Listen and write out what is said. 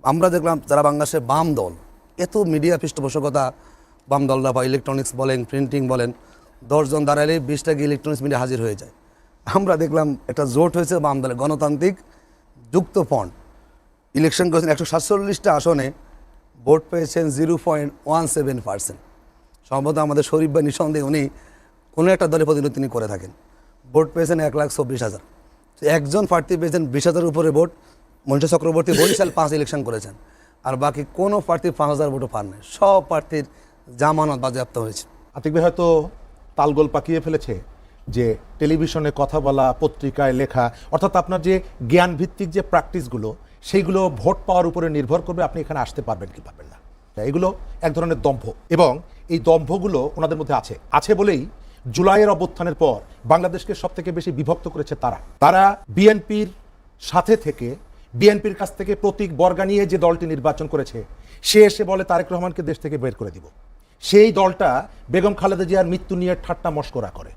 আমরা দেখলাম যারা বাংলাদেশের বাম দল, এত মিডিয়া পৃষ্ঠপোষকতা বাম দলরা বা ইলেকট্রনিক্স বলেন, প্রিন্টিং বলেন, 10 জন দাঁড়ালে 20টা গিয়ে ইলেকট্রনিক্স মিডিয়া হাজির হয়ে যায়। আমরা দেখলাম একটা জোট হয়েছে বাম দলে, গণতান্ত্রিক যুক্ত ফ্রন্ট ইলেকশন করেছেন 147টা আসনে, ভোট পেয়েছেন 0.17%। সম্ভবত আমাদের শরীফ বা নিঃসন্দেহে উনি কোনো একটা দলের প্রতিনিধিত্ব তিনি করে থাকেন। ভোট পেয়েছেন 1,24,000। একজন প্রার্থী পেয়েছেন 20,000 উপরে ভোট। মনীষা চক্রবর্তী বরিশাল 5 ইলেকশন করেছেন, আর বাকি কোনো প্রার্থী 5,000 ভোটও পান নাই। সব প্রার্থীর জামানত বাজেয়াপ্ত হয়েছে। আতিক ভাই হয়তো তালগোল পাকিয়ে ফেলেছে যে টেলিভিশনে কথা বলা, পত্রিকায় লেখা, অর্থাৎ আপনার যে জ্ঞান ভিত্তিক যে প্র্যাকটিসগুলো সেইগুলো ভোট পাওয়ার উপরে নির্ভর করবে আপনি এখানে আসতে পারবেন কি পারবেন না। এগুলো এক ধরনের দম্ভ, এবং এই দম্ভগুলো ওনাদের মধ্যে আছে বলেই জুলাইয়ের অভ্যুত্থানের পর বাংলাদেশকে সবথেকে বেশি বিভক্ত করেছে তারা বিএনপির সাথে থেকে বিএনপির কাছ থেকে প্রতীক বর্গা নিয়ে যে দলটি নির্বাচন করেছে, সে এসে বলে তারেক রহমানকে দেশ থেকে বের করে দিব। সেই দলটা বেগম খালেদা জিয়ার মৃত্যু নিয়ে ঠাট্টা মশকরা করে।